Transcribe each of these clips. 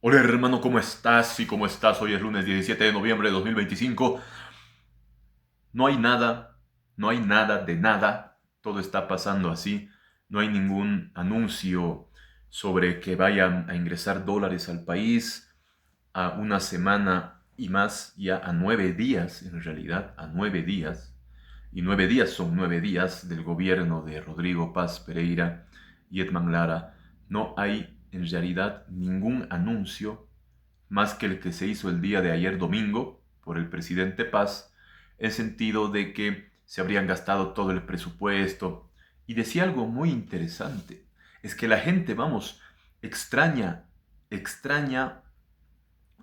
Hola hermano, ¿cómo estás? ¿Y cómo estás? Hoy es lunes 17 de noviembre de 2025. No hay nada, no hay nada de nada. Todo está pasando así. No hay ningún anuncio sobre que vayan a ingresar dólares al país a una semana y más, ya a 9 días, en realidad, a 9 días. Y 9 días son 9 días del gobierno de Rodrigo Paz Pereira y Edman Lara. No hay en realidad ningún anuncio más que el que se hizo el día de ayer domingo por el presidente Paz, en sentido de que se habrían gastado todo el presupuesto. Y decía algo muy interesante, es que la gente, vamos, extraña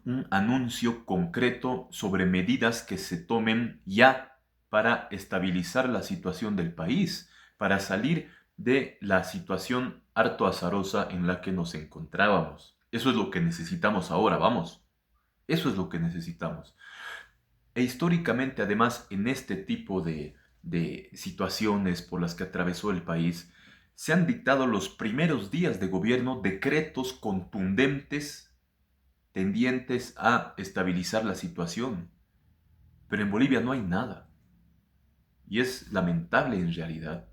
un anuncio concreto sobre medidas que se tomen ya para estabilizar la situación del país, para salir de la situación harto azarosa en la que nos encontrábamos. Eso es lo que necesitamos ahora, vamos. Eso es lo que necesitamos. E históricamente, además, en este tipo de situaciones por las que atravesó el país, se han dictado los primeros días de gobierno decretos contundentes tendientes a estabilizar la situación. Pero en Bolivia no hay nada. Y es lamentable en realidad.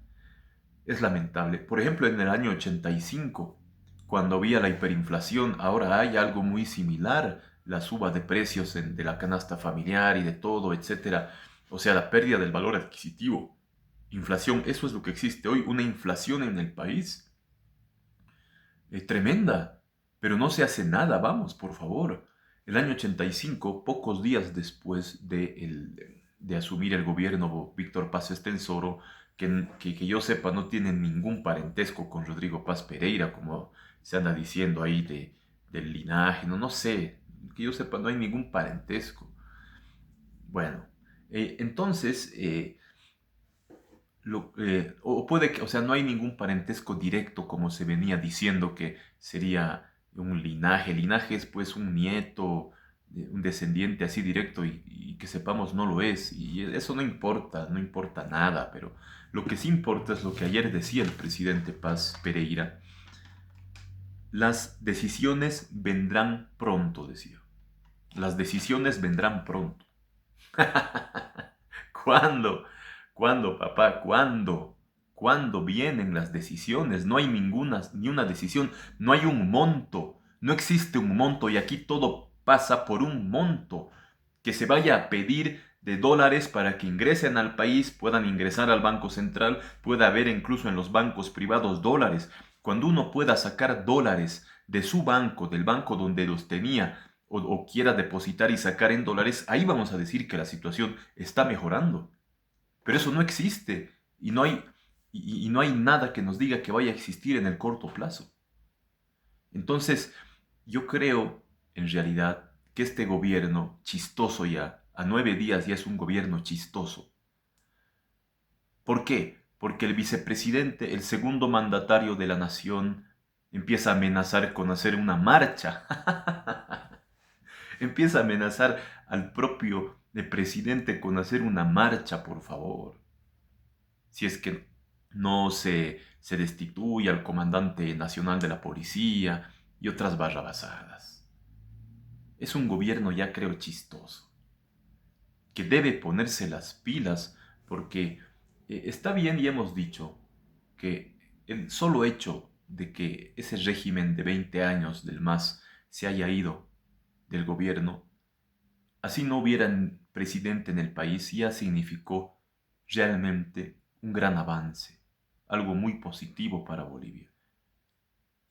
Es lamentable. Por ejemplo, en el año 85, cuando había la hiperinflación, ahora hay algo muy similar, la suba de precios de la canasta familiar y de todo, etcétera. O sea, la pérdida del valor adquisitivo. Inflación, eso es lo que existe hoy, una inflación en el país tremenda, pero no se hace nada, vamos, por favor. El año 85, pocos días después de asumir el gobierno Víctor Paz Estenssoro, que yo sepa no tiene ningún parentesco con Rodrigo Paz Pereira, como se anda diciendo ahí del linaje, no sé, que yo sepa no hay ningún parentesco. Bueno, entonces, o puede que, o sea, no hay ningún parentesco directo como se venía diciendo que sería un linaje. Linaje es pues un nieto, un descendiente así directo y que sepamos no lo es. Y eso no importa, no importa nada, pero lo que sí importa es lo que ayer decía el presidente Paz Pereira. Las decisiones vendrán pronto, decía. Las decisiones vendrán pronto. ¿Cuándo? ¿Cuándo, papá? ¿Cuándo? ¿Cuándo vienen las decisiones? No hay ninguna, ni una decisión, no hay un monto, no existe un monto y aquí todo pasa por un monto que se vaya a pedir de dólares para que ingresen al país, puedan ingresar al Banco Central, pueda haber incluso en los bancos privados dólares. Cuando uno pueda sacar dólares de su banco, del banco donde los tenía, o quiera depositar y sacar en dólares, ahí vamos a decir que la situación está mejorando. Pero eso no existe y no hay nada que nos diga que vaya a existir en el corto plazo. Entonces, yo creo en realidad que este gobierno chistoso ya, a 9 días ya es un gobierno chistoso. ¿Por qué? Porque el vicepresidente, el segundo mandatario de la nación, empieza a amenazar con hacer una marcha. Empieza a amenazar al propio presidente con hacer una marcha, por favor. Si es que no se destituye al comandante nacional de la policía y otras barrabasadas. Es un gobierno ya creo chistoso, que debe ponerse las pilas porque está bien y hemos dicho que el solo hecho de que ese régimen de 20 años del MAS se haya ido del gobierno, así no hubiera presidente en el país, ya significó realmente un gran avance, algo muy positivo para Bolivia.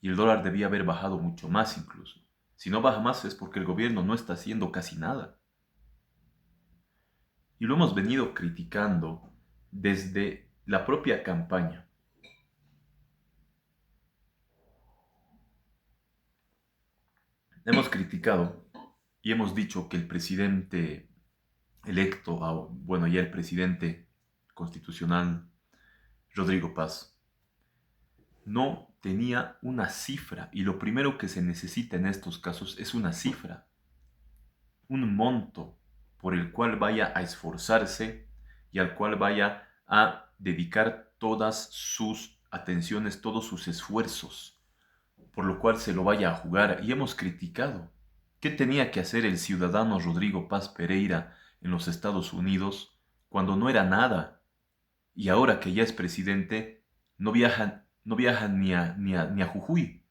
Y el dólar debía haber bajado mucho más incluso. Si no baja más es porque el gobierno no está haciendo casi nada. Y lo hemos venido criticando desde la propia campaña. Hemos criticado y hemos dicho que el presidente electo, bueno, ya el presidente constitucional, Rodrigo Paz, no tenía una cifra. Y lo primero que se necesita en estos casos es una cifra, un monto por el cual vaya a esforzarse y al cual vaya a dedicar todas sus atenciones, todos sus esfuerzos. por lo cual se lo vaya a jugar y hemos criticado. ¿Qué tenía que hacer el ciudadano Rodrigo Paz Pereira en los Estados Unidos cuando no era nada? Y ahora que ya es presidente, no viaja ni a Jujuy.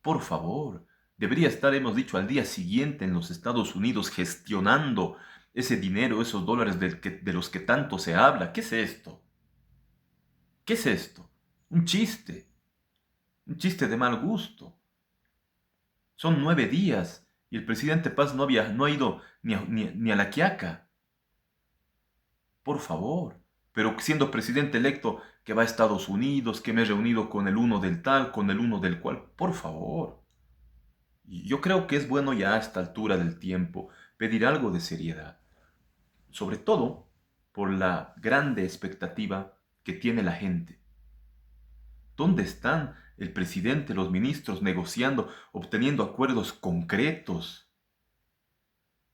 Por favor, debería estar, hemos dicho, al día siguiente en los Estados Unidos gestionando ese dinero, esos dólares de los que tanto se habla. ¿Qué es esto? ¿Qué es esto? Un chiste, un chiste de mal gusto. Son 9 días y el presidente Paz no ha ido ni a La Quiaca. Por favor. Pero siendo presidente electo que va a Estados Unidos, que me he reunido con el uno del tal, con el uno del cual. Por favor. Y yo creo que es bueno ya a esta altura del tiempo pedir algo de seriedad. Sobre todo por la grande expectativa que tiene la gente. ¿Dónde están el presidente, los ministros negociando, obteniendo acuerdos concretos?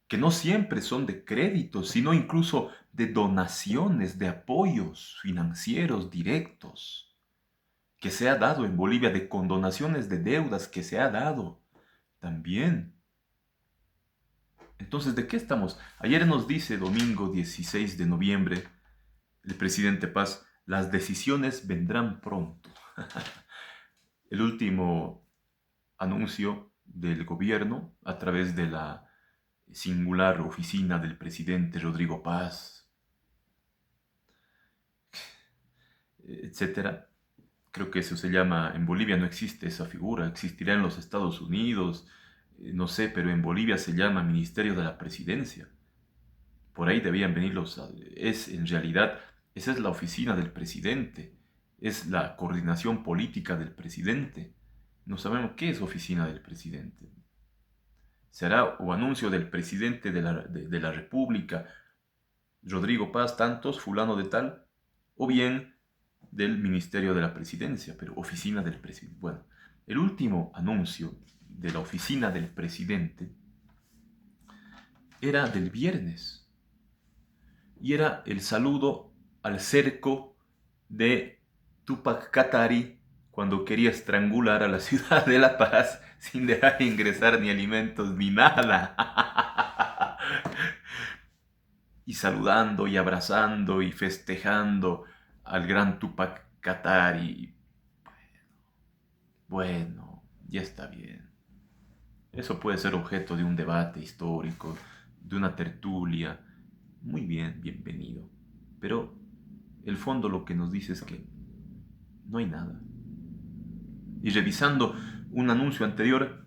Que no siempre son de créditos, sino incluso de donaciones, de apoyos financieros directos, que se ha dado en Bolivia, de condonaciones de deudas que se ha dado también. Entonces, ¿de qué estamos? Ayer nos dice, domingo 16 de noviembre, el presidente Paz, las decisiones vendrán pronto. El último anuncio del gobierno a través de la singular oficina del presidente Rodrigo Paz, etcétera. Creo que eso se llama, en Bolivia no existe esa figura, existirá en los Estados Unidos, no sé, pero en Bolivia se llama Ministerio de la Presidencia. Por ahí debían venir es en realidad, esa es la oficina del presidente, es la coordinación política del presidente. No sabemos qué es oficina del presidente. Será o anuncio del presidente de la República, Rodrigo Paz, tantos, fulano de tal, o bien del Ministerio de la Presidencia, pero oficina del presidente. Bueno, el último anuncio de la oficina del presidente era del viernes y era el saludo al cerco de Tupac Katari cuando quería estrangular a la ciudad de La Paz sin dejar ingresar ni alimentos ni nada. Y saludando y abrazando y festejando al gran Tupac Katari. Bueno, ya está bien. Eso puede ser objeto de un debate histórico, de una tertulia. Muy bien, bienvenido. Pero el fondo lo que nos dice es que no hay nada. Y revisando un anuncio anterior,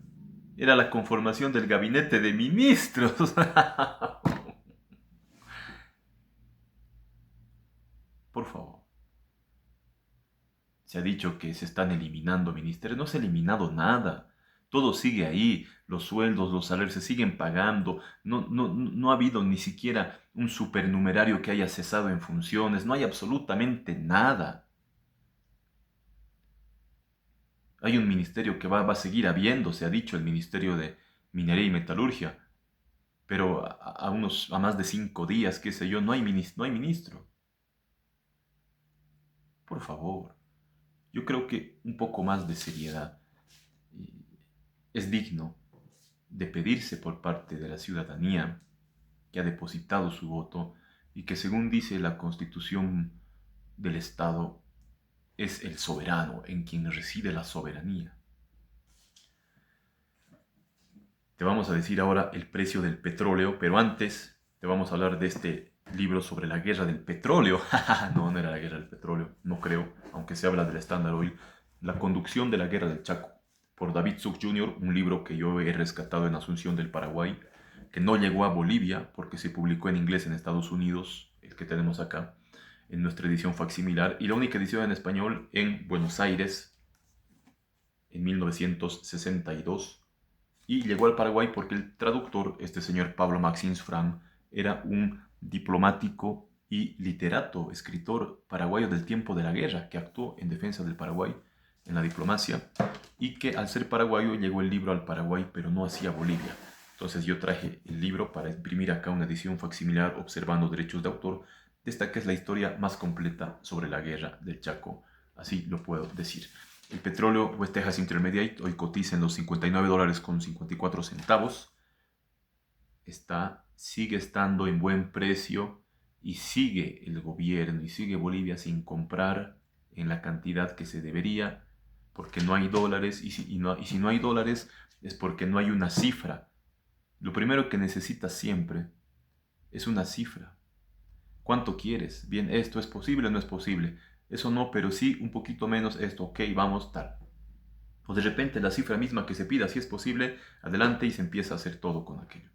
era la conformación del gabinete de ministros. Por favor. Se ha dicho que se están eliminando ministerios. No se ha eliminado nada. Todo sigue ahí. Los sueldos, los salarios se siguen pagando. No ha habido ni siquiera un supernumerario que haya cesado en funciones. No hay absolutamente nada. Hay un ministerio que va a seguir habiendo, se ha dicho, el Ministerio de Minería y Metalurgia. Pero a más de 5 días, qué sé yo, no hay ministro. Por favor. Yo creo que un poco más de seriedad es digno de pedirse por parte de la ciudadanía que ha depositado su voto y que, según dice la Constitución del Estado, es el soberano en quien reside la soberanía. Te vamos a decir ahora el precio del petróleo, pero antes te vamos a hablar de este libro sobre la guerra del petróleo. No era la guerra del petróleo, no creo, aunque se habla del Standard Oil. La conducción de la guerra del Chaco, por David Zuck Jr., un libro que yo he rescatado en Asunción del Paraguay, que no llegó a Bolivia porque se publicó en inglés en Estados Unidos, el que tenemos acá, en nuestra edición facsimilar, y la única edición en español en Buenos Aires en 1962. Y llegó al Paraguay porque el traductor, este señor Pablo Maxins Fran, era un diplomático y literato, escritor paraguayo del tiempo de la guerra, que actuó en defensa del Paraguay en la diplomacia, y que al ser paraguayo llegó el libro al Paraguay, pero no hacia Bolivia. Entonces yo traje el libro para imprimir acá una edición facsimilar observando derechos de autor. Esta que es la historia más completa sobre la guerra del Chaco, así lo puedo decir. El petróleo West Texas Intermediate hoy cotiza en los $59.54. Sigue estando en buen precio y sigue el gobierno y sigue Bolivia sin comprar en la cantidad que se debería porque no hay dólares y si no hay dólares es porque no hay una cifra. Lo primero que necesitas siempre es una cifra. ¿Cuánto quieres? Bien, ¿esto es posible o no es posible? Eso no, pero sí un poquito menos esto, ok, vamos, tal. O de repente la cifra misma que se pida, si es posible, adelante y se empieza a hacer todo con aquello.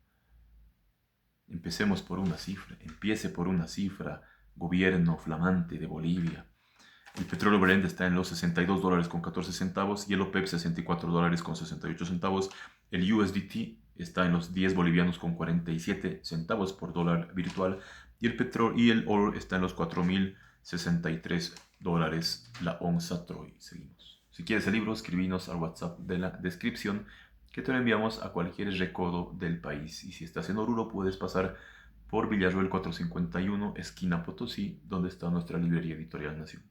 Empecemos por una cifra, empiece por una cifra, gobierno flamante de Bolivia. El petróleo Brent está en los $62.14 y el OPEP $64.68. El USDT está en los 10 bolivianos con 47 centavos por dólar virtual y el oro está en los $4.063 la onza Troy. Seguimos. Si quieres el libro, escribinos al WhatsApp de la descripción que te lo enviamos a cualquier recodo del país. Y si estás en Oruro, puedes pasar por Villarroel 451, esquina Potosí, donde está nuestra librería editorial Nación.